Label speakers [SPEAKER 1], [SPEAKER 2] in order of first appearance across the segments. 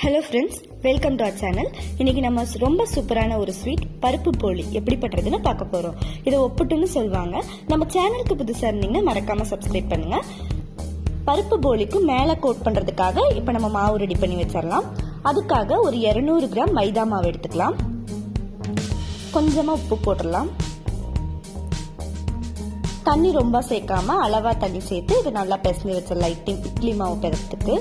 [SPEAKER 1] Hello friends, welcome to our channel. இன்னைக்கு நம்ம ரொம்ப சூப்பரான ஒரு ஸ்வீட் பருப்பு போலி எப்படி பண்றதுன்னு பார்க்க போறோம். இதை ஒப்புட்டுன்னு சொல்வாங்க. நம்ம சேனலுக்கு புதுசா இருந்தீங்கன்னா மறக்காம சப்ஸ்கிரைப் பண்ணுங்க. பருப்பு போலிக்கு மேல கோட் பண்றதுக்காக இப்போ நம்ம மாவு ரெடி பண்ணி வச்சிரலாம். அதுக்காக ஒரு 200 கிராம் மைதா மாவு எடுத்துக்கலாம். கொஞ்சமா உப்பு போட்டுடலாம். தண்ணி ரொம்ப சேர்க்காம அளவா தண்ணி சேர்த்து இதை நல்லா பிசைஞ்சு வச்சிடலாம். இட்லி மாவு பிசைறதுக்கு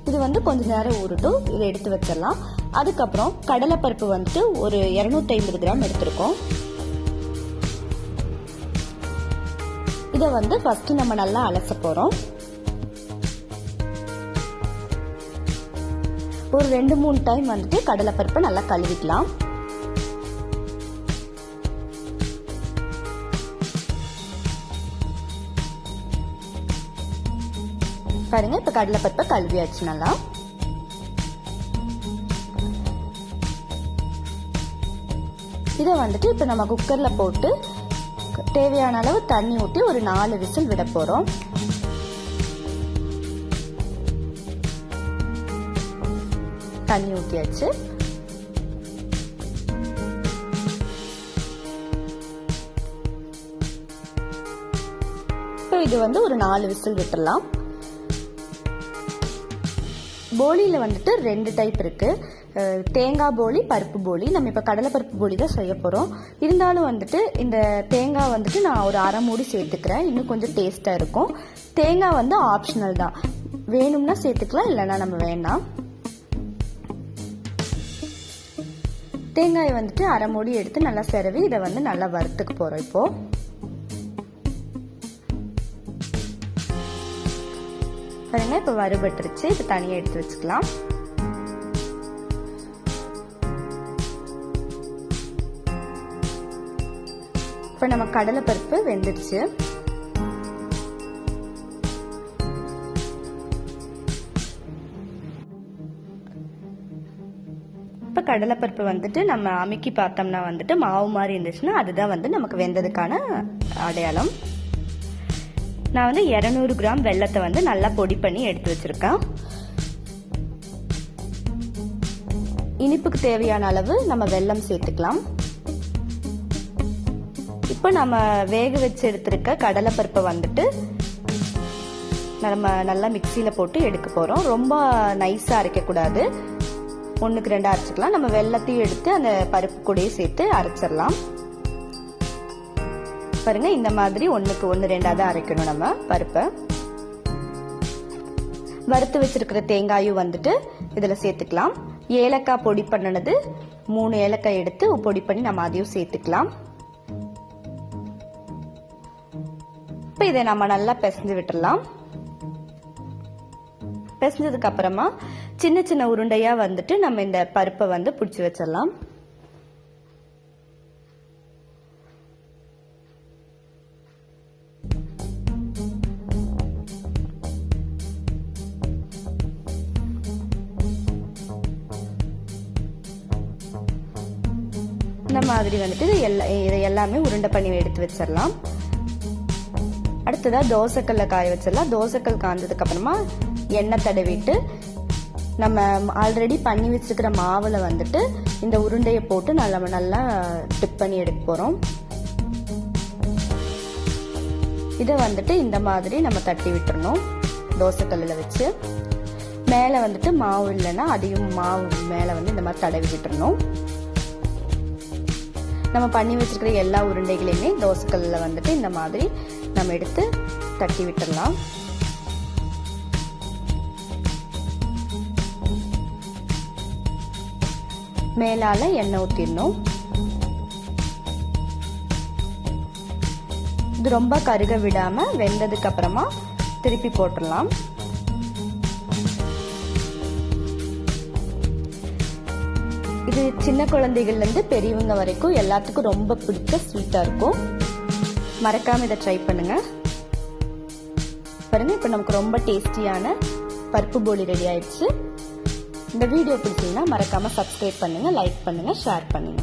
[SPEAKER 1] இது கொஞ்ச நேரம் ஊறட்டும். இதை எடுத்து வச்சிடலாம். அதுக்கப்புறம் கடலைப்பருப்பு ஒரு 250 கிராம் எடுத்திருக்கோம். இதை ஃபர்ஸ்ட் நம்ம நல்லா அலச போறோம். ஒரு 2-3 டைம் கடலைப்பருப்பை நல்லா கழுவிக்கலாம். பாருங்க, இப்ப கடலைப்பருப்பை கழுவியாச்சு நல்லா. இதை இப்ப நம்ம குக்கர்ல போட்டு தேவையான அளவு தண்ணி ஊற்றி ஒரு 4 விசில் விட போறோம். தண்ணி ஊற்றியாச்சு. இது ஒரு 4 விசில் விட்டுடலாம். போலியில 2 டைப் இருக்கு. தேங்காய் போலி, பருப்பு போலி. நம்ம இப்ப கடலை பருப்பு போலி தான் செய்ய போறோம். இருந்தாலும் இந்த தேங்காய் நான் ஒரு அரை மூடி சேர்த்துக்கிறேன். இன்னும் கொஞ்சம் டேஸ்டா இருக்கும். தேங்காய் ஆப்ஷனல் தான். வேணும்னா சேர்த்துக்கலாம், இல்லைன்னா நம்ம வேண்டாம். தேங்காய் அரை மூடி எடுத்து நல்லா செரவி இதை நல்லா வறுத்துக்க போறோம். இப்போ பாருங்க, இப்ப வறுபட்டுருச்சு. இது தனியா எடுத்து வச்சுக்கலாம். இப்ப நம்ம கடலை பருப்பு வெந்துடுச்சு. இப்ப கடலை பருப்பு நம்ம அமுக்கி பார்த்தோம்னா மாவு மாதிரி இருந்துச்சுன்னா அதுதான் நமக்கு வெந்ததுக்கான அடையாளம். நான் 200 கிராம் வெல்லத்தை நல்லா பொடி பண்ணி எடுத்து வச்சிருக்கேன். இனிப்புக்கு தேவையான அளவு நம்ம வெல்லம் சேர்த்துக்கலாம். இப்போ நம்ம வேக வச்சு எடுத்திருக்க கடலை பருப்பை நம்ம நல்லா மிக்சியில போட்டு எடுக்க போறோம். ரொம்ப நைஸா அரைக்க கூடாது. 1க்கு 2 அரைச்சிக்கலாம். நம்ம வெல்லத்தையும் எடுத்து அந்த பருப்பு கூடயே சேர்த்து அரைச்சிடலாம். பாருங்க, இந்த மாதிரி 1க்கு 1 2 அரைக்கணும் நம்ம பருப்பை. வறுத்து வச்சிருக்கிற தேங்காயும் இதுல சேர்த்துக்கலாம். ஏலக்காய் பொடி பண்ணினது 3 ஏலக்காய் எடுத்து பொடி பண்ணி நம்ம அதையும் சேர்த்துக்கலாம். இப்ப இதை நம்ம நல்லா பிசைஞ்சு விட்டுடலாம். பிசைஞ்சதுக்கு அப்புறமா சின்ன சின்ன உருண்டையா நம்ம இந்த பருப்பை பிடிச்சி வச்சிடலாம். இந்த மாதிரி இதை எல்லாமே உருண்டை பண்ணி எடுத்து வச்சிடலாம். அடுத்ததா தோசைக்கல்ல காய வச்சிடலாம். தோசைக்கல் காய்ஞ்சதுக்கு அப்புறமா எண்ணெய் தடவிட்டு நம்ம ஆல்ரெடி பண்ணி வச்சிருக்கிற மாவுல இந்த உருண்டையை போட்டு நல்லா டிப் பண்ணி எடுக்க போறோம். இதை இந்த மாதிரி நம்ம தட்டி விட்டுறணும். தோசைக்கல்ல வச்சு மேல மாவு இல்லைன்னா அதையும் மாவு மேல இந்த மாதிரி தடவி விட்டுறணும். நம்ம பண்ணி வச்சிருக்கிற எல்லா உருண்டைகளையுமே தோசைக்கல்ல இந்த மாதிரி நம்ம எடுத்து தட்டி விட்டுடலாம். மேலால எண்ணெய் ஊத்திடணும். இது ரொம்ப கருக விடாம வெந்ததுக்கு அப்புறமா திருப்பி போட்டுடலாம். இது சின்ன குழந்தைகள்ல இருந்து பெரியவங்க வரைக்கும் எல்லாத்துக்கும் ரொம்ப பிடிச்ச ஸ்வீட்டா இருக்கும். மறக்காம இதை ட்ரை பண்ணுங்க. பாருங்க, இப்ப நமக்கு ரொம்ப டேஸ்டியான பருப்பு போலி ரெடி ஆயிடுச்சு. இந்த வீடியோ பிடிச்சீங்கன்னா மறக்காம சப்ஸ்கிரைப் பண்ணுங்க, லைக் பண்ணுங்க, ஷேர் பண்ணுங்க.